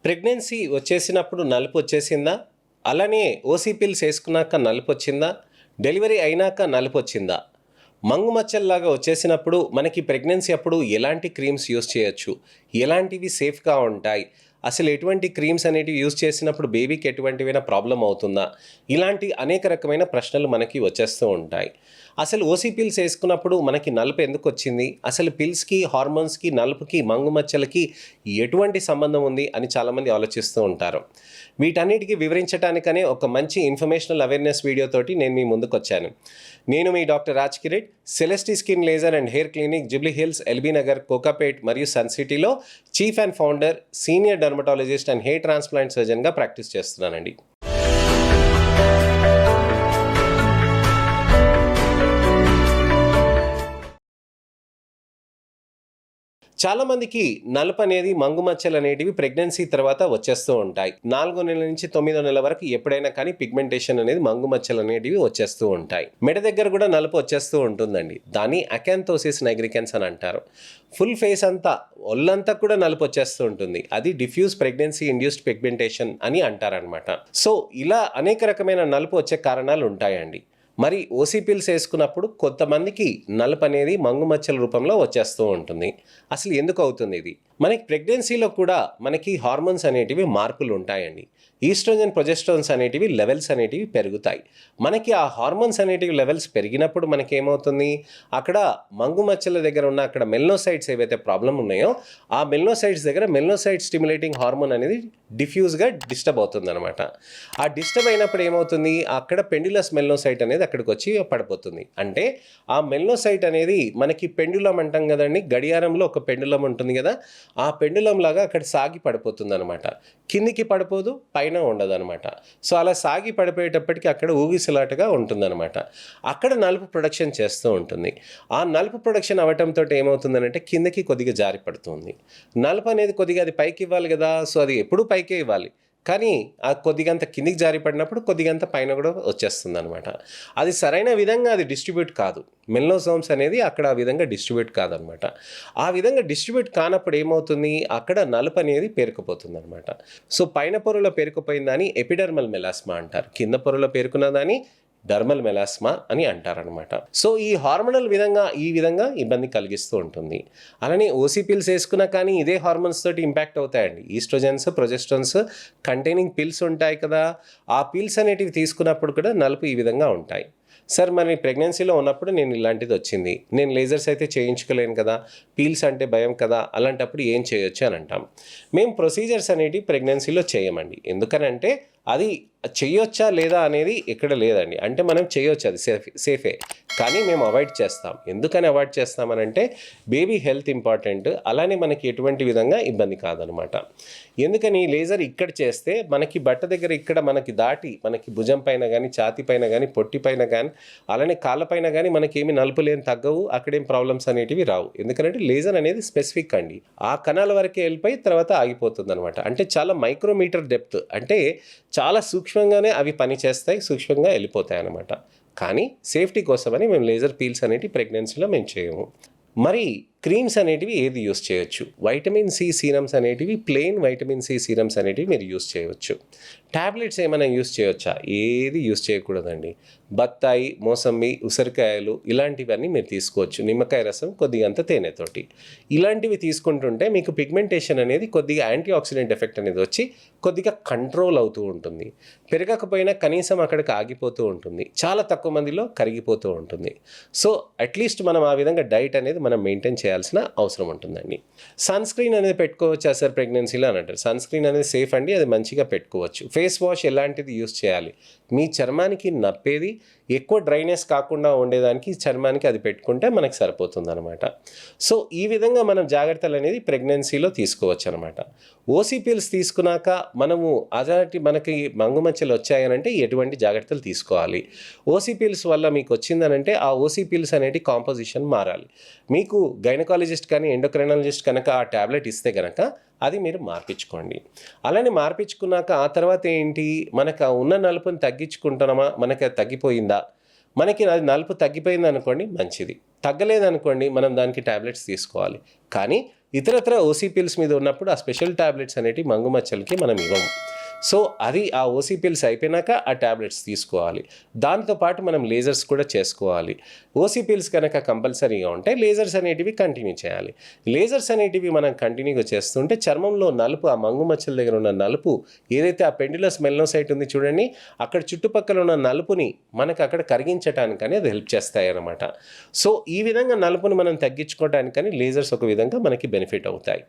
Pregnancy వచ్చేసినప్పుడు నలుపు వచ్చేసిందా? అలానే ఓసీ పిల్స్ ఏసుకున్నాక నలుపొచ్చిందా? డెలివరీ అయినాక నలుపొచ్చిందా? మంగు మచ్చల్లాగా వచ్చేసినప్పుడు మనకి ప్రెగ్నెన్సీ అప్పుడు ఎలాంటి క్రీమ్స్ యూస్ చేయొచ్చు? ఎలాంటివి సేఫ్‌గా ఉంటాయి? అసలు ఎటువంటి క్రీమ్స్ అనేటివి యూజ్ చేసినప్పుడు బేబీకి ఎటువంటివైనా ప్రాబ్లమ్ అవుతుందా? ఇలాంటి అనేక రకమైన ప్రశ్నలు మనకి వచ్చేస్తూ ఉంటాయి. అసలు ఓసీ పిల్స్ ఏసుకున్నప్పుడు మనకి నలుపు ఎందుకొచ్చింది? అసలు పిల్స్‌కి, హార్మోన్స్‌కి, నలుపుకి, మంగు మచ్చలకి ఎటువంటి సంబంధం ఉంది అని చాలామంది ఆలోచిస్తూ ఉంటారు. వీటన్నిటికి వివరించటానికనే ఒక మంచి ఇన్ఫర్మేషనల్ అవేర్‌నెస్ వీడియోతోటి నేను మీ ముందుకొచ్చాను. నేను మీ doctor Raj Kireet, Celestee skin laser and hair clinic, Jubilee Hills, LB Nagar, Kokapet మరియు సన్ సిటీలో chief and founder, senior dermatologist and hair transplant సర్జన్‌గా ప్రాక్టీస్ చేస్తున్నానండి. చాలామందికి నలుపు అనేది మంగు మచ్చలు అనేటివి ప్రెగ్నెన్సీ తర్వాత వచ్చేస్తూ ఉంటాయి. 4 నెలల నుంచి 9 నెలల వరకు ఎప్పుడైనా కానీ పిగ్మెంటేషన్ అనేది మంగు మచ్చలు అనేటివి వచ్చేస్తూ ఉంటాయి. మెడ దగ్గర కూడా నలుపు వచ్చేస్తూ ఉంటుందండి. దాన్ని అకాంతోసిస్ నైగ్రికెన్స్ అని అంటారు. ఫుల్ ఫేస్ అంతా, ఒళ్ళంతా కూడా నలుపు వచ్చేస్తూ ఉంటుంది. అది డిఫ్యూజ్ ప్రెగ్నెన్సీ ఇండ్యూస్డ్ పిగ్మెంటేషన్ అని అంటారనమాట. సో ఇలా అనేక రకమైన నలుపు వచ్చే కారణాలు ఉంటాయండి. మరి ఓసీ పిల్స్ వేసుకున్నప్పుడు కొంతమందికి నలుపు అనేది మంగు మచ్చల రూపంలో వచ్చేస్తూ ఉంటుంది. అసలు ఎందుకు అవుతుంది ఇది? మనకి ప్రెగ్నెన్సీలో కూడా మనకి హార్మోన్స్ అనేటివి మార్పులు ఉంటాయండి. ఈస్ట్రోజన్, ప్రొజెస్ట్రాన్స్ అనేటివి లెవెల్స్ అనేటివి పెరుగుతాయి. మనకి ఆ హార్మోన్స్ అనేటివి లెవెల్స్ పెరిగినప్పుడు మనకేమవుతుంది, అక్కడ మంగు మచ్చల దగ్గర ఉన్న అక్కడ మెల్నోసైట్స్ ఏవైతే ప్రాబ్లం ఉన్నాయో ఆ మెల్నోసైట్స్ దగ్గర మెల్నోసైట్ స్టిమ్యులేటింగ్ హార్మోన్ అనేది డిఫ్యూజ్గా డిస్టర్బ్ అవుతుంది అనమాట. ఆ డిస్టర్బ్ అయినప్పుడు ఏమవుతుంది, అక్కడ పెండ్యులస్ మెల్నోసైట్ అనేది అక్కడికి వచ్చి పడిపోతుంది. అంటే ఆ మెల్నోసైట్ అనేది మనకి పెండ్యులం అంటాం కదండి, గడియారంలో ఒక పెండ్యులం ఉంటుంది కదా, ఆ పెండ్యులం లాగా అక్కడ సాగి పడిపోతుంది అనమాట. కిందికి పడిపోదు, పైన ఉండదు అనమాట. సో అలా సాగి పడిపోయేటప్పటికి అక్కడ ఊగిసలాటగా ఉంటుందన్నమాట. అక్కడ నలుపు ప్రొడక్షన్ చేస్తూ ఉంటుంది. ఆ నలుపు ప్రొడక్షన్ అవ్వటంతో ఏమవుతుందనంటే కిందకి కొద్దిగా జారి పడుతుంది. నలుపు అనేది కొద్దిగా అది పైకి ఇవ్వాలి కదా, సో అది ఎప్పుడు పైకే ఇవ్వాలి. కానీ ఆ కొద్దిగంత కిందికి జారి పడినప్పుడు కొద్దిగంత పైన కూడా వచ్చేస్తుంది అనమాట. అది సరైన విధంగా అది డిస్ట్రిబ్యూట్ కాదు. మెల్నోసోమ్స్ అనేది అక్కడ ఆ విధంగా డిస్ట్రిబ్యూట్ కాదనమాట. ఆ విధంగా డిస్ట్రిబ్యూట్ కానప్పుడు ఏమవుతుంది, అక్కడ నలుపు అనేది పేరుకుపోతుంది అనమాట. సో పైన పొరలో పేరుకుపోయిందని ఎపిడర్మల్ మెలాస్మా అంటారు, కింద పొరలో పేరుకున్నదాన్ని డర్మల్ మెలాస్మా అని అంటారనమాట. సో ఈ హార్మోనల్ ఈ విధంగా ఇబ్బంది కలిగిస్తూ ఉంటుంది. అలానే ఓసీ పిల్స్ వేసుకున్నా కానీ ఇదే హార్మోన్స్ తోటి ఇంపాక్ట్ అవుతాయండి. ఈస్ట్రోజన్స్, ప్రొజెస్ట్రాన్స్ కంటైనింగ్ పిల్స్ ఉంటాయి కదా, ఆ పిల్స్ అనేటివి తీసుకున్నప్పుడు కూడా నలుపు ఈ విధంగా ఉంటాయి. సార్ మరి ప్రెగ్నెన్సీలో ఉన్నప్పుడు నేను ఇలాంటిది వచ్చింది, నేను లేజర్స్ అయితే చేయించుకోలేను కదా, పీల్స్ అంటే భయం కదా, అలాంటప్పుడు ఏం చేయొచ్చు అని అంటాం. మేము ప్రొసీజర్స్ అనేటివి ప్రెగ్నెన్సీలో చేయమండి. ఎందుకనంటే అది చెయ్యొచ్చా లేదా అనేది ఎక్కడ లేదండి. అంటే మనం చేయొచ్చు, అది సేఫే, కానీ మేము అవాయిడ్ చేస్తాం. ఎందుకని అవాయిడ్ చేస్తామనంటే బేబీ హెల్త్ ఇంపార్టెంట్, అలానే మనకి ఎటువంటి విధంగా ఇబ్బంది కాదనమాట. ఎందుకని లేజర్ ఇక్కడ చేస్తే మనకి బట్ట దగ్గర ఇక్కడ మనకి దాటి మనకి భుజం పైన కానీ, ఛాతీ పైన కానీ, పొట్టి పైన కానీ, అలానే కాళ్ళపైన కానీ మనకేమి నలుపులేని తగ్గవు, అక్కడేం ప్రాబ్లమ్స్ అనేటివి రావు. ఎందుకంటే లేజర్ అనేది స్పెసిఫిక్ అండి, ఆ కణాల వరకే వెళ్ళిపోయి తర్వాత ఆగిపోతుంది అనమాట. అంటే చాలా మైక్రోమీటర్ డెప్త్, అంటే చాలా సూక్ష్మంగానే అవి పనిచేస్తాయి, సూక్ష్మంగా వెళ్ళిపోతాయి అన్నమాట. కానీ సేఫ్టీ కోసమని మేము లేజర్ పీల్స్ అనేటివి ప్రెగ్నెన్సీలో మేము చేయము. మరి క్రీమ్స్ అనేటివి ఏది యూస్ చేయొచ్చు? వైటమిన్ సి సీరమ్స్ అనేటివి, ప్లెయిన్ వైటమిన్ సి సీరమ్స్ అనేటివి మీరు యూస్ చేయవచ్చు. ట్యాబ్లెట్స్ ఏమైనా యూస్ చేయవచ్చా? ఏది యూస్ చేయకూడదండి. బత్తాయి, మోసంబి, ఉసిరికాయలు ఇలాంటివన్నీ మీరు తీసుకోవచ్చు. నిమ్మకాయ రసం, కొద్దిగంత తేనెతోటి ఇలాంటివి తీసుకుంటుంటే మీకు పిగ్మెంటేషన్ అనేది కొద్దిగా యాంటీ ఆక్సిడెంట్ ఎఫెక్ట్ అనేది వచ్చి కొద్దిగా కంట్రోల్ అవుతూ ఉంటుంది. పెరగకపోయినా కనీసం అక్కడికి ఆగిపోతూ ఉంటుంది. చాలా తక్కువ మందిలో కరిగిపోతూ ఉంటుంది. సో అట్లీస్ట్ మనం ఆ విధంగా డైట్ అనేది మనం మెయింటైన్ చేయాల్సిన అవసరం ఉంటుందండి. సన్ స్క్రీన్ అనేది పెట్టుకోవచ్చా సార్ ప్రెగ్నెన్సీలో అని అంటారు. సన్ స్క్రీన్ అనేది సేఫ్ అండి, అది మంచిగా పెట్టుకోవచ్చు. ఫేస్ వాష్ ఎలాంటిది యూస్ చేయాలి? మీ చర్మానికి నప్పేది, ఎక్కువ డ్రైనెస్ కాకుండా ఉండేదానికి చర్మానికి అది పెట్టుకుంటే మనకు సరిపోతుంది అనమాట. సో ఈ విధంగా మనం జాగ్రత్తలు అనేది ప్రెగ్నెన్సీలో తీసుకోవచ్చు అనమాట. ఓసీ పిల్స్ తీసుకున్నాక మనము మనకి మంగు మచ్చలు వచ్చాయనంటే ఎటువంటి జాగ్రత్తలు తీసుకోవాలి? ఓసీ పిల్స్ వల్ల మీకు వచ్చిందనంటే ఆ ఓసీ పిల్స్ అనేటి కాంపోజిషన్ మారాలి. మీకు గైనకాలజిస్ట్ కానీ ఎండోక్రైనాలజిస్ట్ కనుక ఆ ట్యాబ్లెట్ ఇస్తే కనుక అది మీరు మార్పించుకోండి. అలానే మార్పించుకున్నాక ఆ తర్వాత ఏంటి, మనకు ఉన్న నలుపుని తగ్గించుకుంటున్నామా, మనకి అది తగ్గిపోయిందా? మనకి అది నలుపు తగ్గిపోయింది అనుకోండి, మంచిది. తగ్గలేదనుకోండి మనం దానికి ట్యాబ్లెట్స్ తీసుకోవాలి. కానీ ఇతరత్ర ఓసీ పిల్స్ మీద ఉన్నప్పుడు ఆ స్పెషల్ టాబ్లెట్స్ అనేటివి మంగు మచ్చలకి మనం ఇవ్వము. సో అది ఆ ఓసీ పిల్స్ అయిపోయినాక ఆ టాబ్లెట్స్ తీసుకోవాలి. దాంతోపాటు మనం లేజర్స్ కూడా చేసుకోవాలి. ఓసీ పిల్స్ కనుక కంపల్సరీగా ఉంటే లేజర్స్ అనేటివి కంటిన్యూ చేయాలి. లేజర్స్ అనేటివి మనం కంటిన్యూగా చేస్తుంటే చర్మంలో నలుపు, ఆ మంగు మచ్చల దగ్గర ఉన్న నలుపు ఏదైతే ఆ పెండ్యులస్ మెలనోసైట్ ఉంది చూడండి, అక్కడ చుట్టుపక్కల ఉన్న నలుపుని మనకు అక్కడ కరిగించడానికని అది హెల్ప్ చేస్తాయి అన్నమాట. సో ఈ విధంగా నలుపుని మనం తగ్గించుకోవడానికని లేజర్స్ ఒక విధంగా మనకి బెనిఫిట్ అవుతాయి.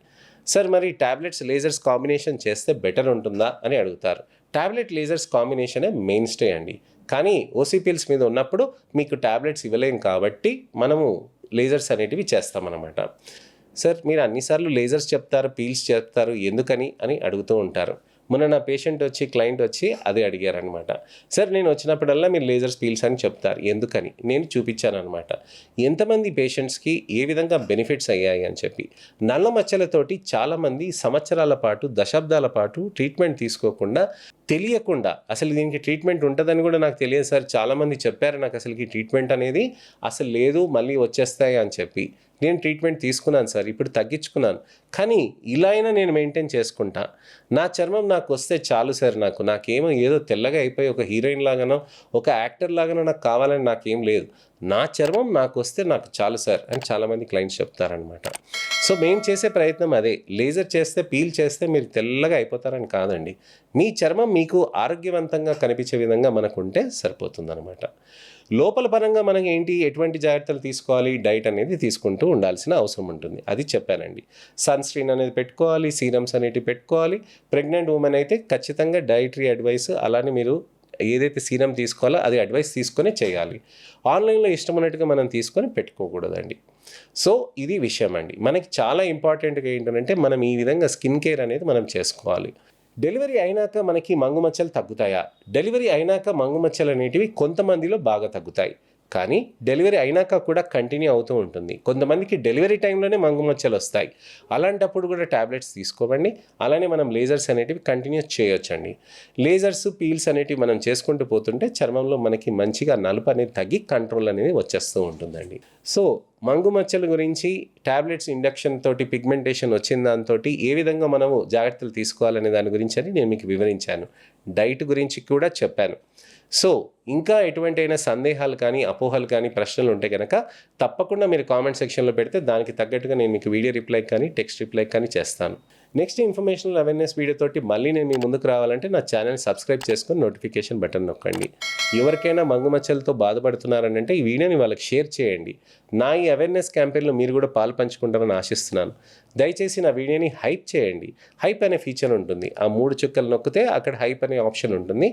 సార్ మరి టాబ్లెట్స్ లేజర్స్ కాంబినేషన్ చేస్తే బెటర్ ఉంటుందా అని అడుగుతారు. టాబ్లెట్ లేజర్స్ కాంబినేషనే మెయిన్ స్టే అండి. కానీ ఓసీ పిల్స్ మీద ఉన్నప్పుడు మీకు టాబ్లెట్స్ ఇవ్వలేం కాబట్టి మనము లేజర్స్ అనేటివి చేస్తామన్నమాట. సార్ మీరు అన్నిసార్లు లేజర్స్ చెప్తారు, పీల్స్ చెప్తారు, ఎందుకని అని అడుగుతూ ఉంటారు. మొన్న నా క్లయింట్ వచ్చి అదే అడిగారనమాట. సార్ నేను వచ్చినప్పుడల్లా మీరు లేజర్స్ పీల్స్ అని చెప్తారు, ఎందుకని? నేను చూపించాను అనమాట ఎంతమంది పేషెంట్స్కి ఏ విధంగా బెనిఫిట్స్ అయ్యాయి అని చెప్పి. నల్ల మచ్చలతోటి చాలామంది సంవత్సరాల పాటు, దశాబ్దాల పాటు ట్రీట్మెంట్ తీసుకోకుండా, తెలియకుండా, అసలు దీనికి ట్రీట్మెంట్ ఉంటుందని కూడా నాకు తెలియదు సార్, చాలామంది చెప్పారు నాకు అసలుకి ట్రీట్మెంట్ అనేది అసలు లేదు, మళ్ళీ వచ్చేస్తాయి అని చెప్పి. నేను ట్రీట్మెంట్ తీసుకున్నాను సార్, ఇప్పుడు తగ్గించుకున్నాను, కానీ ఇలా అయినా నేను మెయింటైన్ చేసుకుంటా. నా చర్మం నాకు వస్తే చాలు సార్, నాకేమో ఏదో తెల్లగా అయిపోయి ఒక హీరోయిన్ లాగానో ఒక యాక్టర్ లాగానో నాకు కావాలని నాకేం లేదు, నా చర్మం నాకు వస్తే నాకు చాలు సార్ అని చాలామంది క్లయింట్స్ చెప్తారనమాట. సో మేము చేసే ప్రయత్నం అదే. లేజర్ చేస్తే, పీల్ చేస్తే మీరు తెల్లగా అయిపోతారని కాదండి. మీ చర్మం మీకు ఆరోగ్యవంతంగా కనిపించే విధంగా మనకుంటే సరిపోతుందన్నమాట. లోపల పరంగా మనకి ఏంటి, ఎటువంటి జాగ్రత్తలు తీసుకోవాలి, డైట్ అనేది తీసుకుంటూ ఉండాల్సిన అవసరం ఉంటుంది. అది చెప్పానండి. సన్ స్క్రీన్ అనేది పెట్టుకోవాలి, సీరమ్స్ అనేటివి పెట్టుకోవాలి. ప్రెగ్నెంట్ ఉమెన్ అయితే ఖచ్చితంగా డైటరీ అడ్వైస్, అలానే మీరు ఏదైతే సీరం తీసుకోవాలో అది అడ్వైస్ తీసుకొని చేయాలి. ఆన్లైన్లో ఇష్టం ఉన్నట్టుగా మనం తీసుకొని పెట్టుకోకూడదండి. సో ఇది విషయం అండి. మనకి చాలా ఇంపార్టెంట్గా ఏంటంటే మనం ఈ విధంగా స్కిన్ కేర్ అనేది మనం చేసుకోవాలి. డెలివరీ అయినాక మనకి మంగు మచ్చలు తగ్గుతాయా? డెలివరీ అయినాక మంగు మచ్చలు అనేటివి కొంతమందిలో బాగా తగ్గుతాయి, కానీ డెలివరీ అయినాక కూడా కంటిన్యూ అవుతూ ఉంటుంది. కొంతమందికి డెలివరీ టైంలోనే మంగు మచ్చలు వస్తాయి. అలాంటప్పుడు కూడా ట్యాబ్లెట్స్ తీసుకోవండి. అలానే మనం లేజర్స్ అనేటివి కంటిన్యూ చేయొచ్చండి. లేజర్స్, పీల్స్ అనేటివి మనం చేసుకుంటూ పోతుంటే చర్మంలో మనకి మంచిగా నలుపు అనేది తగ్గి కంట్రోల్ అనేది వచ్చేస్తూ ఉంటుందండి. సో మంగు మచ్చల గురించి, ట్యాబ్లెట్స్ ఇండక్షన్ తోటి పిగ్మెంటేషన్ వచ్చిన దాంతో ఏ విధంగా మనము జాగ్రత్తలు తీసుకోవాలనే దాని గురించి అని నేను మీకు వివరించాను. డైట్ గురించి కూడా చెప్పాను. సో ఇంకా ఎటువంటి అయినా సందేహాలు కానీ, అపోహలు కానీ, ప్రశ్నలు ఉంటే కనుక తప్పకుండా మీరు కామెంట్ సెక్షన్లో పెడితే దానికి తగ్గట్టుగా నేను మీకు వీడియో రిప్లై కానీ, టెక్స్ట్ రిప్లై కానీ చేస్తాను. నెక్స్ట్ ఇన్ఫర్మేషనల్ అవేర్నెస్ వీడియోతోటి మళ్ళీ నేను మీ ముందుకు రావాలంటే నా ఛానల్ సబ్స్క్రైబ్ చేసుకొని నోటిఫికేషన్ బటన్ నొక్కండి. ఎవరికైనా మంగు మచ్చలతో బాధపడుతున్నారనంటే ఈ వీడియోని వాళ్ళకి షేర్ చేయండి. నా ఈ అవేర్నెస్ క్యాంపెయిన్లో మీరు కూడా పాలు పంచుకుంటారని ఆశిస్తున్నాను. దయచేసి నా వీడియోని హైప్ చేయండి. హైప్ అనే ఫీచర్ ఉంటుంది. ఆ 3 చుక్కలు నొక్కితే అక్కడ హైప్ అనే ఆప్షన్ ఉంటుంది.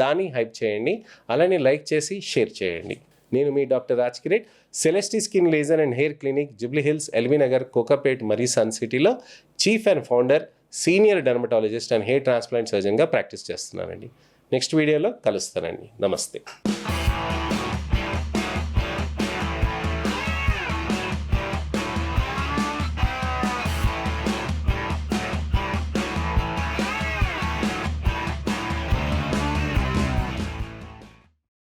దాన్ని హైప్ చేయండి. అలానే లైక్ చేసి షేర్ చేయండి. నేను మీ doctor Raj Kireet, Celestee skin laser and hair clinic, Jubilee Hills, LB Nagar, Kokapet మరియు సన్ సిటీలో chief and founder, senior dermatologist and hair transplant సర్జన్గా ప్రాక్టీస్ చేస్తున్నానండి. నెక్స్ట్ వీడియోలో కలుస్తానండి. నమస్తే.